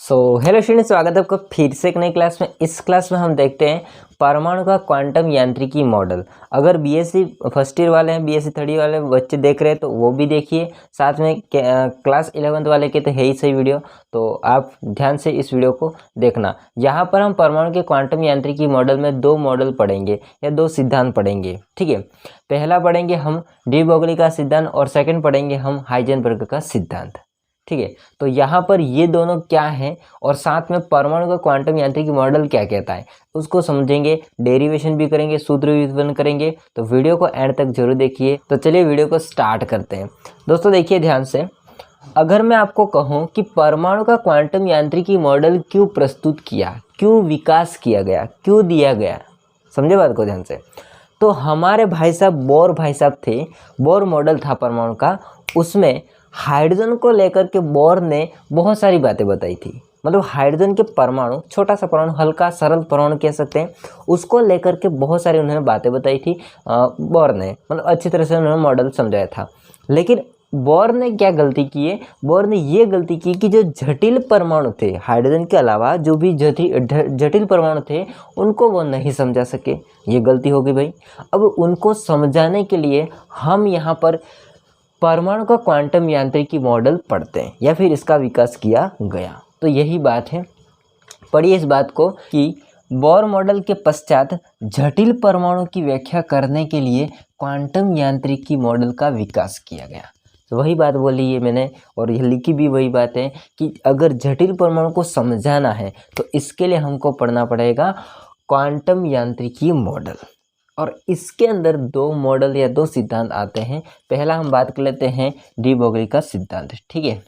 Hello students, स्वागत है आपका फिर से एक नई क्लास में। इस क्लास में हम देखते हैं परमाणु का क्वांटम यांत्रिकी मॉडल। अगर बीएससी फर्स्ट ईयर वाले हैं, बीएससी थर्ड ईयर वाले बच्चे देख रहे हैं तो वो भी देखिए, साथ में क्लास 11th वाले के तो है ही सही वीडियो, तो आप ध्यान से इस वीडियो को देखना। यहाँ पर हम परमाणु के क्वांटम यांत्रिकी मॉडल में दो मॉडल पढ़ेंगे या दो सिद्धांत पढ़ेंगे। ठीक है, पहला पढ़ेंगे हम डी ब्रोगली का सिद्धांत और सेकेंड पढ़ेंगे हम हाइजेनबर्ग का सिद्धांत। ठीक है, तो यहाँ पर ये दोनों क्या हैं और साथ में परमाणु का क्वांटम यांत्रिकी मॉडल क्या कहता है उसको समझेंगे, डेरिवेशन भी करेंगे, सूत्र भी उत्पन्न करेंगे। तो वीडियो को एंड तक जरूर देखिए। तो चलिए वीडियो को स्टार्ट करते हैं। दोस्तों देखिए ध्यान से, अगर मैं आपको कहूँ कि परमाणु का क्वांटम यांत्रिकी मॉडल क्यों प्रस्तुत किया, क्यों विकास किया गया, क्यों दिया गया, समझे बात को ध्यान से। तो हमारे भाई साहब बोर भाई साहब थे, बोर मॉडल था परमाणु का, उसमें हाइड्रोजन को लेकर के बोर ने बहुत सारी बातें बताई थी। मतलब हाइड्रोजन के परमाणु, छोटा सा परमाणु, हल्का सरल परमाणु कह सकते हैं, उसको लेकर के बहुत सारी उन्होंने बातें बताई थी बोर ने। मतलब अच्छी तरह से उन्होंने मॉडल समझाया था। लेकिन बोर ने क्या गलती की है, बोर ने ये गलती की कि जो जटिल परमाणु थे, हाइड्रोजन के अलावा जो भी जटिल परमाणु थे उनको वो नहीं समझा सके। ये गलती हो गई भाई। अब उनको समझाने के लिए हम यहाँ पर परमाणु का क्वांटम यांत्रिकी मॉडल पढ़ते हैं या फिर इसका विकास किया गया। तो यही बात है, पढ़िए इस बात को कि बोर मॉडल के पश्चात जटिल परमाणु की व्याख्या करने के लिए क्वांटम यांत्रिकी मॉडल का विकास किया गया। तो वही बात बोली है मैंने और यह लिखी भी वही बात है कि अगर जटिल परमाणु को समझाना है तो इसके लिए हमको पढ़ना पड़ेगा क्वांटम यांत्रिकी मॉडल। और इसके अंदर दो मॉडल या दो सिद्धांत आते हैं। पहला हम बात कर लेते हैं डी ब्रोगली का सिद्धांत। ठीक है,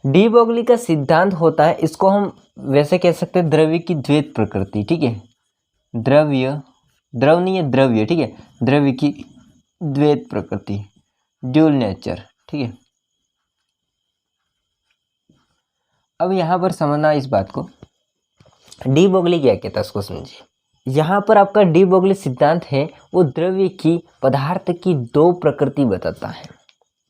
डी ब्रोगली का सिद्धांत होता है, इसको हम वैसे कह सकते हैं द्रव्य की द्वैत प्रकृति। ठीक है, द्रव नहीं है, द्रव्य। ठीक है, द्रव्य की द्वैत प्रकृति, ड्यूल नेचर। ठीक है, अब यहाँ पर समझना इस बात को, डी ब्रोगली क्या कहता है उसको समझिए। यहाँ पर आपका डी ब्रोगली सिद्धांत है वो द्रव्य की, पदार्थ की दो प्रकृति बताता है।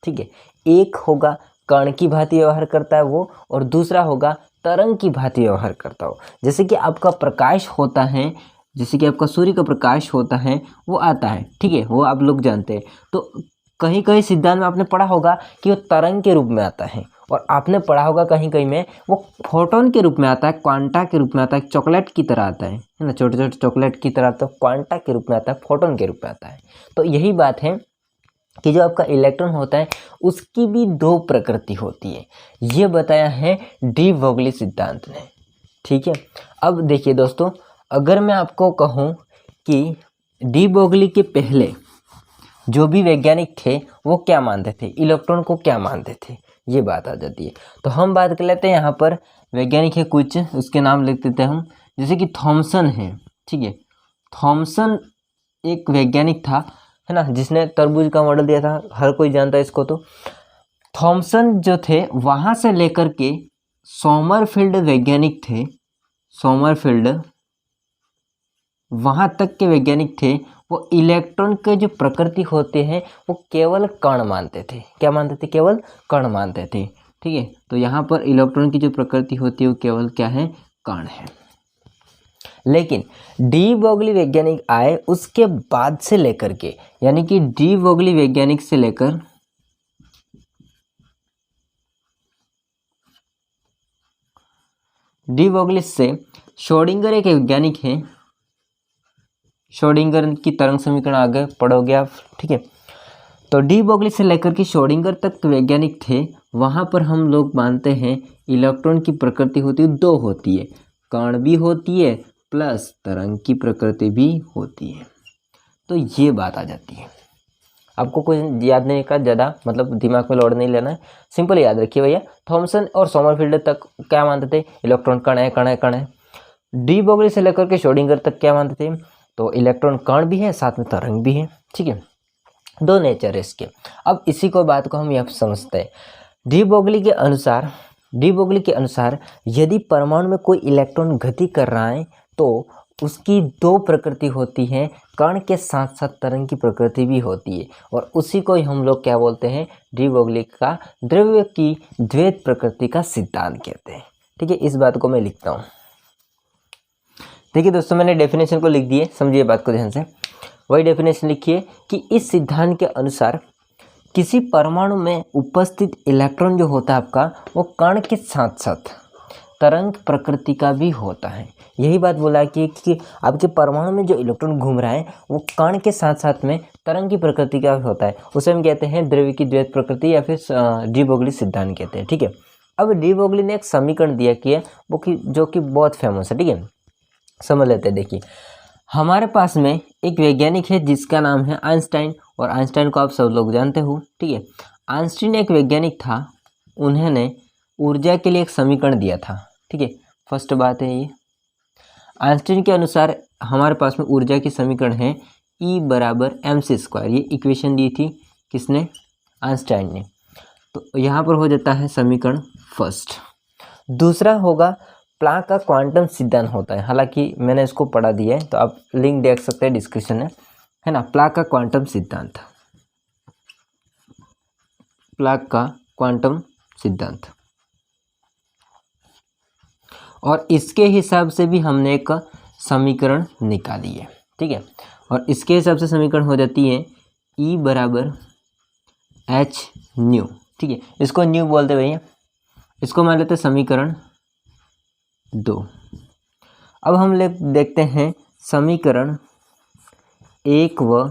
ठीक है, एक होगा कण की भांति व्यवहार करता है वो, और दूसरा होगा तरंग की भांति व्यवहार करता हो। जैसे कि आपका प्रकाश होता है, जैसे कि आपका सूर्य का प्रकाश होता है, वो आता है। ठीक है, वो आप लोग जानते हैं। तो कहीं कहीं सिद्धांत में आपने पढ़ा होगा कि वो तरंग के रूप में आता है, और आपने पढ़ा होगा कहीं कहीं में वो फोटोन के रूप में आता है, क्वांटा के रूप में आता है, चॉकलेट की तरह आता है ना, छोटे छोटे चॉकलेट की तरह। तो क्वांटा के रूप में आता है, फोटोन के रूप में आता है। तो यही बात है कि जो आपका इलेक्ट्रॉन होता है उसकी भी दो प्रकृति होती है, ये बताया है डी ब्रोगली सिद्धांत ने। ठीक है, अब देखिए दोस्तों, अगर मैं आपको कहूँ कि डी ब्रोगली के पहले जो भी वैज्ञानिक थे वो क्या मानते थे, इलेक्ट्रॉन को क्या मानते थे, ये बात आ जाती है। तो हम बात कर लेते हैं, यहाँ पर वैज्ञानिक है कुछ, उसके नाम लिख देते हैं हम। जैसे कि थॉमसन है। ठीक है, थॉमसन एक वैज्ञानिक था, है ना, जिसने तरबूज का मॉडल दिया था, हर कोई जानता है इसको। तो थॉमसन जो थे वहाँ से लेकर के सोमरफील्ड वैज्ञानिक थे, सोमरफील्ड वहाँ तक के वैज्ञानिक थे, वो इलेक्ट्रॉन के जो प्रकृति होते हैं वो केवल कण मानते थे। क्या मानते थे? केवल कण मानते थे। ठीक है, तो यहाँ पर इलेक्ट्रॉन की जो प्रकृति होती है वो केवल क्या है? कण है। लेकिन डी ब्रोगली वैज्ञानिक आए उसके बाद से लेकर के, यानी कि डी ब्रोगली वैज्ञानिक से लेकर डी ब्रोगली से श्रोडिंगर एक वैज्ञानिक है, श्रोडिंगर की तरंग समीकरण आगे पढ़ोगे आप। ठीक है, तो डी ब्रोगली से लेकर के श्रोडिंगर तक वैज्ञानिक थे। वहाँ पर हम लोग मानते हैं इलेक्ट्रॉन की प्रकृति होती है, दो होती है, कण भी होती है प्लस तरंग की प्रकृति भी होती है। तो ये बात आ जाती है। आपको कुछ याद नहीं का, ज़्यादा मतलब दिमाग में लोड नहीं लेना है, सिंपल याद रखिए भैया। थॉमसन और सोमरफील्ड तक क्या मानते थे? इलेक्ट्रॉन कण है, कण है, कण है। डी ब्रोगली से लेकर के श्रोडिंगर तक क्या मानते थे? तो इलेक्ट्रॉन कण भी है, साथ में तरंग भी है। ठीक है, दो नेचर है इसके। अब इसी को बात को हम यह समझते हैं, डी ब्रोगली के अनुसार यदि परमाणु में कोई इलेक्ट्रॉन गति कर रहा है तो उसकी दो प्रकृति होती है, कण के साथ साथ तरंग की प्रकृति भी होती है, और उसी को ही हम लोग क्या बोलते हैं, डी ब्रोगली का द्रव्य की द्वैत प्रकृति का सिद्धांत कहते हैं। ठीक है, इस बात को मैं लिखता हूँ। देखिए दोस्तों, मैंने डेफिनेशन को लिख दिए, समझिए बात को ध्यान से। वही डेफिनेशन लिखिए कि इस सिद्धांत के अनुसार किसी परमाणु में उपस्थित इलेक्ट्रॉन जो होता है आपका, वो कण के साथ साथ तरंग प्रकृति का भी होता है। यही बात बोला कि आपके परमाणु में जो इलेक्ट्रॉन घूम रहा है वो कण के साथ साथ में तरंग की प्रकृति का भी होता है। उसे हम कहते हैं द्रव्य की द्वैत प्रकृति या फिर डी ब्रोगली सिद्धांत कहते हैं। ठीक है, अब डी ब्रोगली ने एक समीकरण दिया कि वो जो कि बहुत फेमस है। ठीक है, समझ लेते हैं। देखिए, हमारे पास में एक वैज्ञानिक है जिसका नाम है आइंस्टाइन, और आइंस्टाइन को आप सब लोग जानते हो। ठीक है, आइंस्टाइन एक वैज्ञानिक था, उन्होंने ऊर्जा के लिए एक समीकरण दिया था। ठीक है, फर्स्ट बात है ये। आइंस्टाइन के अनुसार हमारे पास में ऊर्जा की समीकरण है E बराबर mc²। ये इक्वेशन दी थी किसने, आइंस्टाइन ने। तो यहाँ पर हो जाता है समीकरण फर्स्ट। दूसरा होगा प्लांक का क्वांटम सिद्धांत होता है, हालांकि मैंने इसको पढ़ा दिया है तो आप लिंक देख सकते हैं डिस्क्रिप्शन में, है ना। प्लांक का क्वांटम सिद्धांत, प्लांक का क्वांटम सिद्धांत, और इसके हिसाब से भी हमने एक समीकरण निकाली है। ठीक है, और इसके हिसाब से समीकरण हो जाती है E बराबर h न्यू। ठीक है, इसको न्यू बोलते भैया, इसको मान लेते समीकरण 2। अब हम देखते हैं समीकरण 1 व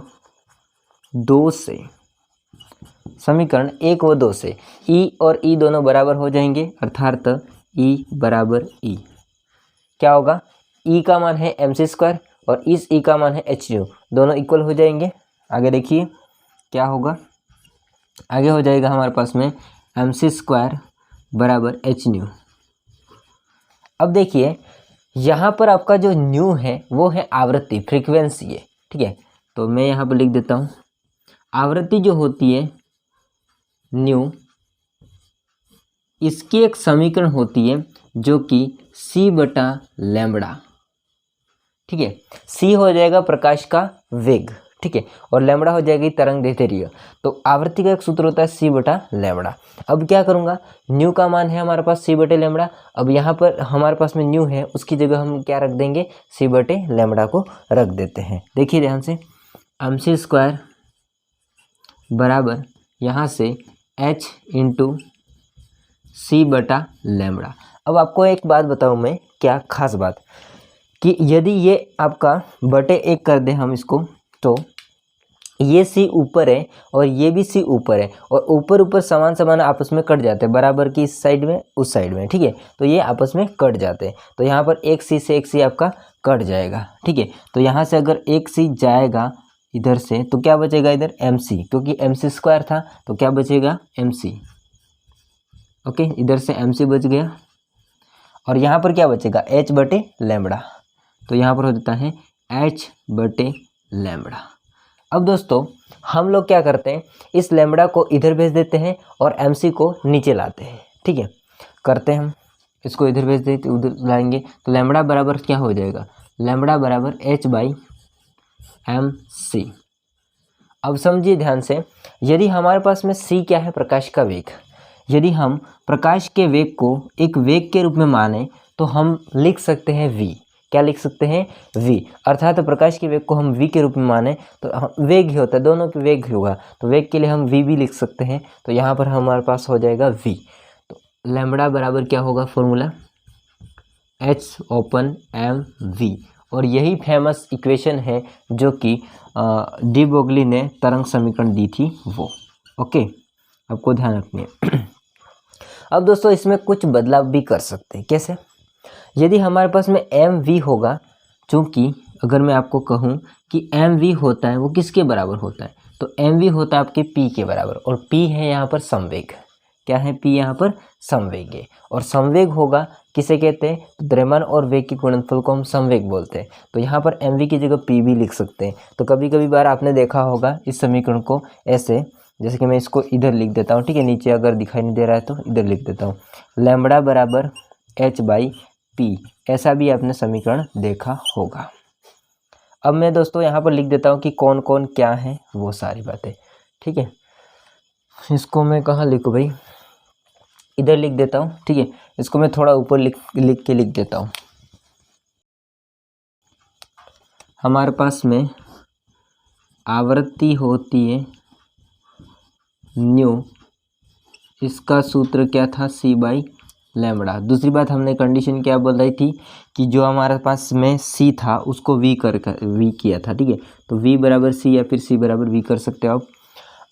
2 से, समीकरण 1 व 2 से E और E दोनों बराबर हो जाएंगे, अर्थात E बराबर E क्या होगा, E का मान है mc² और इस E का मान है h न्यू, दोनों इक्वल हो जाएंगे। आगे देखिए क्या होगा, आगे हो जाएगा हमारे पास में mc² बराबर h न्यू। अब देखिए यहाँ पर आपका जो न्यू है वो है आवृत्ति, फ्रीक्वेंसी है। ठीक है, तो मैं यहाँ पर लिख देता हूँ, आवृत्ति जो होती है न्यू, इसकी एक समीकरण होती है जो कि c/λ। ठीक है, c हो जाएगा प्रकाश का वेग, ठीक है, और लैम्बडा हो जाएगी तरंग दैर्ध्य। तो आवृत्ति का एक सूत्र होता है c/λ। अब क्या करूँगा, न्यू का मान है हमारे पास c/λ। अब यहाँ पर हमारे पास में न्यू है, उसकी जगह हम क्या रख देंगे, c/λ को रख देते हैं। देखिए ध्यान से, mc² बराबर यहाँ से h इंटू c/λ। अब आपको एक बात बताऊँ मैं, क्या खास बात, कि यदि ये आपका बटे 1 कर दें हम इसको, तो ये c ऊपर है और ये भी c ऊपर है, और ऊपर ऊपर समान समान आपस में कट जाते हैं, बराबर की इस साइड में उस साइड में। ठीक है, तो ये आपस में कट जाते हैं, तो यहाँ पर एक c से एक c आपका कट जाएगा। ठीक है, तो यहाँ से अगर एक c जाएगा इधर से तो क्या बचेगा, इधर mc, क्योंकि mc² था तो क्या बचेगा, mc। ओके, इधर से mc बच गया, और यहाँ पर क्या बचेगा, h/λ। तो यहाँ पर हो जाता है h/λ। अब दोस्तों हम लोग क्या करते हैं, इस लैम्बडा को इधर भेज देते हैं और mc को नीचे लाते हैं। ठीक है, करते हैं हम, इसको इधर भेज देते उधर लाएंगे, तो लैम्बडा बराबर क्या हो जाएगा, लैम्बडा बराबर h/mc। अब समझिए ध्यान से, यदि हमारे पास में c क्या है, प्रकाश का वेग, यदि हम प्रकाश के वेग को एक वेग के रूप में माने तो हम लिख सकते हैं v। क्या लिख सकते हैं, v, अर्थात प्रकाश के वेग को हम v के रूप में माने तो वेग ही होता है, दोनों के वेग होगा, तो वेग के लिए हम v भी लिख सकते हैं। तो यहाँ पर हमारे पास हो जाएगा v। तो लैम्बडा बराबर क्या होगा, फॉर्मूला h/mv, और यही फेमस इक्वेशन है जो कि डी ब्रोगली ने तरंग समीकरण दी थी वो। ओके, आपको ध्यान रखनी है। अब दोस्तों इसमें कुछ बदलाव भी कर सकते हैं, कैसे, यदि हमारे पास में mv होगा, चूँकि अगर मैं आपको कहूँ कि mv होता है वो किसके बराबर होता है, तो mv होता है आपके p के बराबर, और p है यहाँ पर संवेग। क्या है, p यहाँ पर संवेग है, और संवेग होगा किसे कहते हैं, द्रव्यमान और वेग के गुणनफल को हम संवेग बोलते हैं। तो यहाँ पर mv की जगह p भी लिख सकते हैं। तो कभी कभी बार आपने देखा होगा इस समीकरण को ऐसे, जैसे कि मैं इसको इधर लिख देता हूँ। ठीक है, नीचे अगर दिखाई नहीं दे रहा है तो इधर लिख देता हूँ, लैम्बडा बराबर h/p ऐसा भी आपने समीकरण देखा होगा। अब मैं दोस्तों यहाँ पर लिख देता हूँ कि कौन कौन क्या है वो सारी बातें, ठीक है। इसको मैं कहाँ लिखूँ भाई, इधर लिख देता हूँ, ठीक है। इसको मैं थोड़ा ऊपर लिख देता हूँ। हमारे पास में आवृत्ति होती है न्यू, इसका सूत्र क्या था, सी बाई लैम्बडा। दूसरी बात हमने कंडीशन क्या बोल रही थी कि जो हमारे पास में सी था उसको वी वी किया था, ठीक है। तो वी बराबर सी या फिर सी बराबर वी कर सकते हो आप।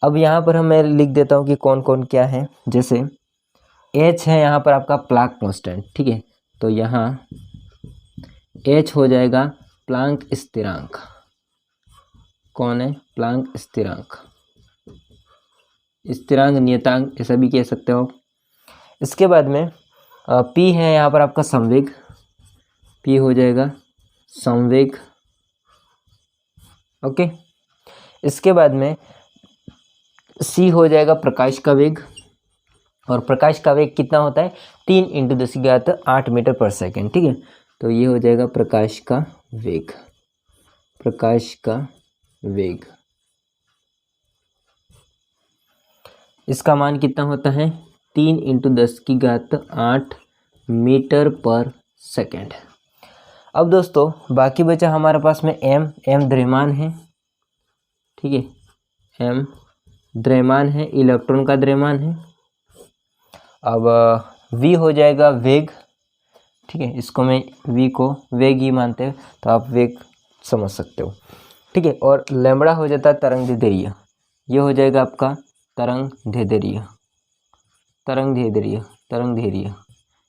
अब यहाँ पर मैं लिख देता हूँ कि कौन कौन क्या है। जैसे एच है यहाँ पर आपका प्लांक कांस्टेंट, ठीक है। तो यहाँ एच हो जाएगा प्लांक स्थिरांक। कौन है, प्लांक स्थिरांक, स्थिरांक नियतांक ऐसा भी कह सकते हो। इसके बाद में पी है यहाँ पर आपका संवेग, पी हो जाएगा संवेग, ओके। इसके बाद में सी हो जाएगा प्रकाश का वेग, और प्रकाश का वेग कितना होता है, 3 × 10⁸ मीटर पर सेकेंड, ठीक है। तो ये हो जाएगा प्रकाश का वेग, प्रकाश का वेग। इसका मान कितना होता है, 3 × 10⁸ मीटर पर सेकेंड। अब दोस्तों बाकी बचा हमारे पास में एम द्रव्यमान है, ठीक है। एम द्रव्यमान है, इलेक्ट्रॉन का द्रव्यमान है। अब वी हो जाएगा वेग, ठीक है। इसको मैं वी को वेग ही मानते हैं तो आप वेग समझ सकते हो, ठीक है। और लैम्बडा हो जाता है तरंग दैर्ध्य, ये हो जाएगा आपका तरंग दैर्ध्य, तरंग दैर्ध्य, तरंग दैर्ध्य,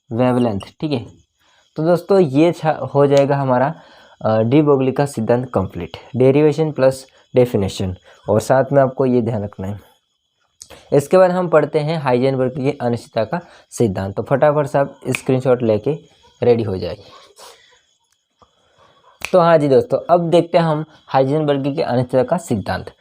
वेवलेंथ, ठीक है। तो दोस्तों ये हो जाएगा हमारा डी ब्रोगली का सिद्धांत कंप्लीट, डेरिवेशन प्लस डेफिनेशन, और साथ में आपको ये ध्यान रखना है। इसके बाद हम पढ़ते हैं हाइजेनबर्ग की अनिश्चितता का सिद्धांत। तो फटाफट से आप स्क्रीनशॉट लेके रेडी हो जाए। तो हाँ जी दोस्तों, अब देखते हैं हम हाइजेनबर्ग की अनिश्चितता का सिद्धांत।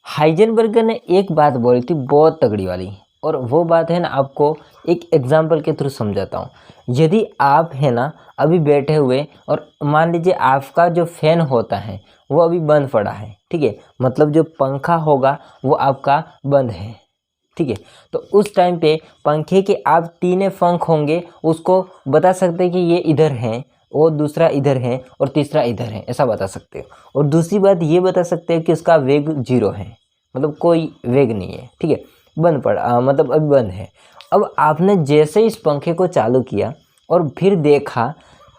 हाइजेनबर्ग ने एक बात बोली थी बहुत तगड़ी वाली, और वो बात है ना, आपको एक एग्जाम्पल के थ्रू समझाता हूँ। यदि आप है ना अभी बैठे हुए और मान लीजिए आपका जो फैन होता है वो अभी बंद पड़ा है, ठीक है। मतलब जो पंखा होगा वो आपका बंद है, ठीक है। तो उस टाइम पे पंखे के आप 3 पंख होंगे, उसको बता सकते हैं कि ये इधर है, और दूसरा इधर है, और तीसरा इधर है, ऐसा बता सकते हो। और दूसरी बात ये बता सकते हैं कि उसका वेग 0 है, मतलब कोई वेग नहीं है, ठीक है। बंद पड़ा मतलब अभी बंद है। अब आपने जैसे इस पंखे को चालू किया और फिर देखा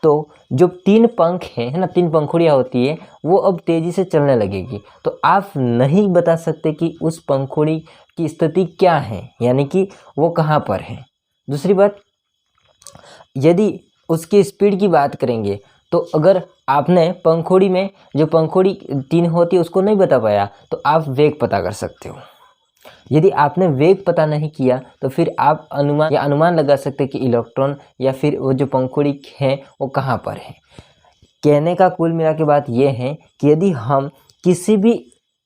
तो जो 3 पंख है ना, 3 पंखुड़ियाँ होती है, वो अब तेज़ी से चलने लगेगी। तो आप नहीं बता सकते कि उस पंखुड़ी की स्थिति क्या है, यानी कि वो कहाँ पर है। दूसरी बात, यदि उसकी स्पीड की बात करेंगे तो अगर आपने पंखुड़ी में जो पंखुड़ी 3 होती है उसको नहीं बता पाया तो आप वेग पता कर सकते हो। यदि आपने वेग पता नहीं किया तो फिर आप अनुमान लगा सकते हैं कि इलेक्ट्रॉन या फिर वो जो पंखुड़ी है वो कहाँ पर है। कहने का कुल मिला के बात ये है कि यदि हम किसी भी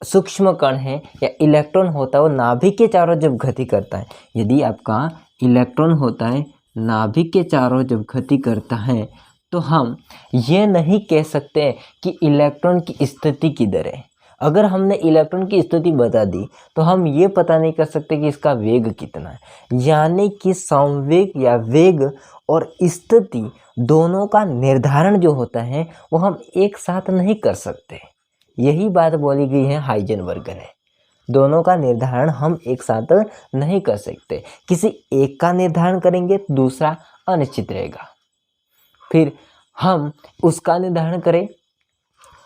सूक्ष्म कण है या इलेक्ट्रॉन होता है वो नाभिक के चारों जब गति करता है, यदि आपका इलेक्ट्रॉन होता है नाभिक के चारों जब गति करता है, तो हम ये नहीं कह सकते कि इलेक्ट्रॉन की स्थिति किधर है। अगर हमने इलेक्ट्रॉन की स्थिति बता दी तो हम ये पता नहीं कर सकते कि इसका वेग कितना है। यानी कि संवेग या वेग और स्थिति दोनों का निर्धारण जो होता है वो हम एक साथ नहीं कर सकते। यही बात बोली गई है हाइजेनबर्ग ने, दोनों का निर्धारण हम एक साथ नहीं कर सकते। किसी एक का निर्धारण करेंगे तो दूसरा अनिश्चित रहेगा, फिर हम उसका निर्धारण करें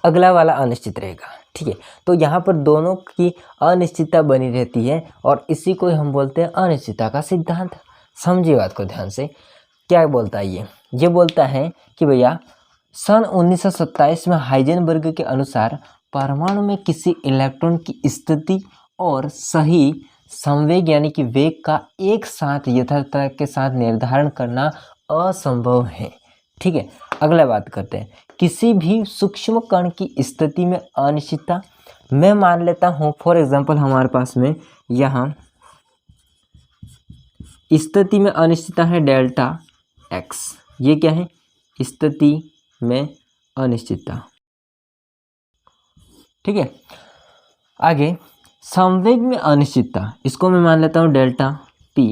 अगला वाला अनिश्चित रहेगा, ठीक है। तो यहाँ पर दोनों की अनिश्चितता बनी रहती है और इसी को हम बोलते हैं अनिश्चितता का सिद्धांत। समझिए बात को ध्यान से, क्या बोलता है ये बोलता है कि भैया सन 1927 में हाइजेनबर्ग के अनुसार परमाणु में किसी इलेक्ट्रॉन की स्थिति और सही संवेग यानी कि वेग का एक साथ यथार्थता के साथ निर्धारण करना असंभव है, ठीक है। अगला बात करते हैं, किसी भी सूक्ष्म कण की स्थिति में अनिश्चितता मैं मान लेता हूँ। फॉर एग्जांपल हमारे पास में यहाँ स्थिति में अनिश्चितता है डेल्टा एक्स, ये क्या है स्थिति में अनिश्चितता। ठीक है, आगे संवेग में अनिश्चितता, इसको मैं मान लेता हूँ डेल्टा पी।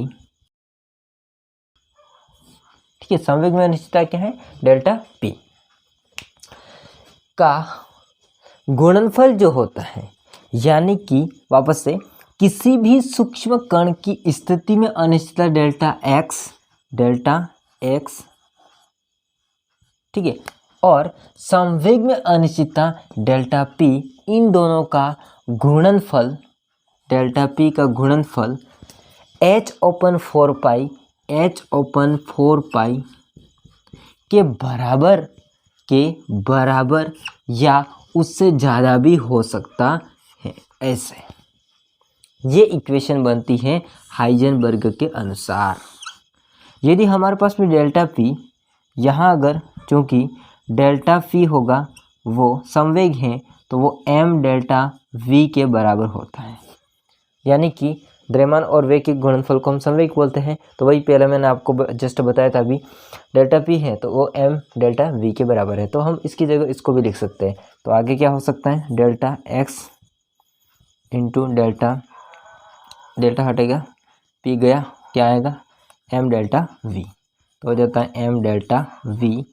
ठीक है, संवेग में अनिश्चितता क्या है, डेल्टा पी का गुणनफल जो होता है, यानी कि वापस से किसी भी सूक्ष्म कण की स्थिति में अनिश्चितता डेल्टा एक्स, ठीक है, और संवेग में अनिश्चितता डेल्टा पी, इन दोनों का गुणनफल, डेल्टा पी का गुणनफल h/4 पाई के बराबर या उससे ज़्यादा भी हो सकता है। ऐसे ये इक्वेशन बनती है हाइजेनबर्ग के अनुसार। यदि हमारे पास में डेल्टा पी, यहाँ अगर चूँकि डेल्टा पी होगा वो संवेग है तो वो m डेल्टा v के बराबर होता है, यानी कि द्रव्यमान और वेग के गुणनफल को हम संवेग बोलते हैं। तो वही पहले मैंने आपको जस्ट बताया था, अभी डेल्टा पी है तो वो m डेल्टा v के बराबर है, तो हम इसकी जगह इसको भी लिख सकते हैं। तो आगे क्या हो सकता है, डेल्टा x इंटू डेल्टा हटेगा, p गया, क्या आएगा m डेल्टा v, तो हो जाता है m डेल्टा v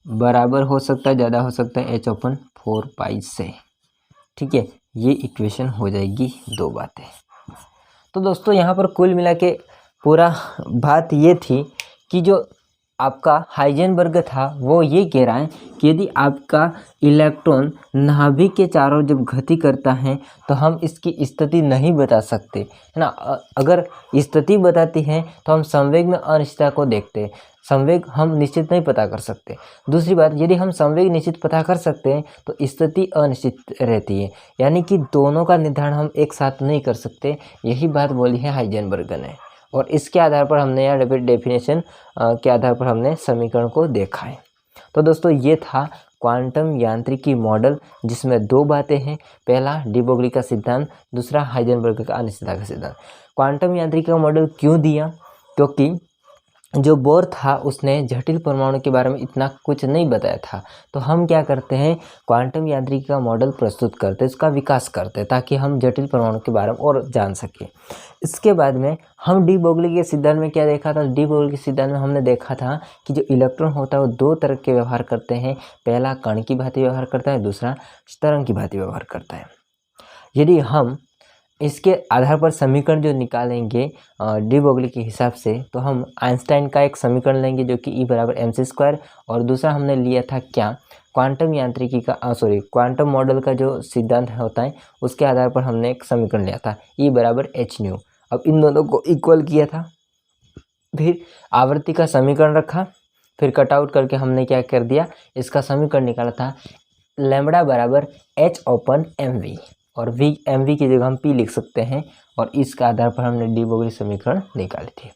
बराबर हो सकता है, ज़्यादा हो सकता है h/4 पाई से। ठीक है, ये इक्वेशन हो जाएगी दो बातें। तो दोस्तों यहाँ पर कुल मिला के पूरा बात ये थी कि जो आपका हाइजेनबर्ग था वो ये कह रहा है कि यदि आपका इलेक्ट्रॉन नाभिक के चारों जब गति करता है तो हम इसकी स्थिति नहीं बता सकते, है ना। अगर स्थिति बताती है तो हम संवेग में अनिश्चितता को देखते हैं, संवेग हम निश्चित नहीं पता कर सकते। दूसरी बात, यदि हम संवेग निश्चित पता कर सकते हैं तो स्थिति अनिश्चित रहती है, यानी कि दोनों का निर्धारण हम एक साथ नहीं कर सकते। यही बात बोली है हाइजेनबर्ग ने, और इसके आधार पर हमने या डेफिनेशन के आधार पर हमने समीकरण को देखा है। तो दोस्तों ये था क्वांटम यांत्रिकी मॉडल, जिसमें दो बातें हैं, पहला डी ब्रोगली का सिद्धांत, दूसरा हाइजेनबर्ग का अनिश्चितता का सिद्धांत। क्वांटम यांत्रिकी का मॉडल क्यों दिया, क्योंकि जो बोर था उसने जटिल परमाणु के बारे में इतना कुछ नहीं बताया था। तो हम क्या करते हैं, क्वांटम यांत्रिकी का मॉडल प्रस्तुत करते, इसका विकास करते ताकि हम जटिल परमाणु के बारे में और जान सकें। इसके बाद में हम डी ब्रोगली के सिद्धांत में क्या देखा था, डी ब्रोगली के सिद्धांत में हमने देखा था कि जो इलेक्ट्रॉन होता है वो दो तरह के व्यवहार करते हैं, पहला कण की भांति व्यवहार करता है, दूसरा तरंग की भांति व्यवहार करता है। यदि हम इसके आधार पर समीकरण जो निकालेंगे डी ब्रोगली के हिसाब से, तो हम आइंस्टाइन का एक समीकरण लेंगे जो कि E बराबर mc², और दूसरा हमने लिया था क्या, क्वांटम यांत्रिकी का क्वांटम मॉडल का जो सिद्धांत होता है उसके आधार पर हमने एक समीकरण लिया था E बराबर hν। अब इन दोनों को इक्वल किया था, फिर आवर्ती का समीकरण रखा, फिर कटआउट करके हमने क्या कर दिया, इसका समीकरण निकाला था लैम्ब्डा बराबर h/mv, और mv की जगह हम p लिख सकते हैं, और इसके आधार पर हमने डी ब्रोगली समीकरण निकाली थी।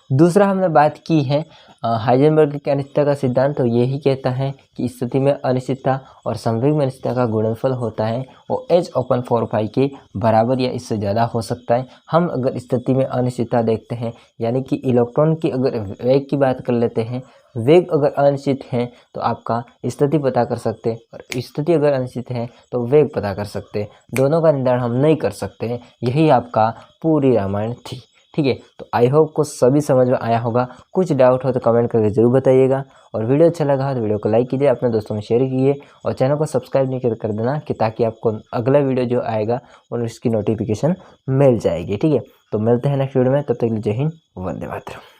दूसरा हमने बात की है हाइजेनबर्ग की अनिश्चितता का सिद्धांत, तो यही कहता है कि स्थिति में अनिश्चितता और संवेग में अनिश्चितता का गुणनफल होता है वो h/4 पाई के बराबर या इससे ज़्यादा हो सकता है। हम अगर स्थिति में अनिश्चितता देखते हैं, यानी कि इलेक्ट्रॉन की अगर वेग की बात कर लेते हैं, वेग अगर अनिश्चित है तो आपका स्थिति पता कर सकते हैं, और स्थिति अगर अनिश्चित है तो वेग पता कर सकते हैं। दोनों का निर्धारण हम नहीं कर सकते हैं। यही आपका पूरी रामायण थी। ठीक है, तो आई होप को सभी समझ में आया होगा। कुछ डाउट हो तो कमेंट करके ज़रूर बताइएगा, और वीडियो अच्छा लगा हो तो वीडियो को लाइक कीजिए, अपने दोस्तों में शेयर कीजिए, और चैनल को सब्सक्राइब नहीं कर देना कि ताकि आपको अगला वीडियो जो आएगा और उसकी नोटिफिकेशन मिल जाएगी। ठीक है, तो मिलते हैं नेक्स्ट वीडियो में, तब तक के लिए जय हिंद, वंदे मातरम।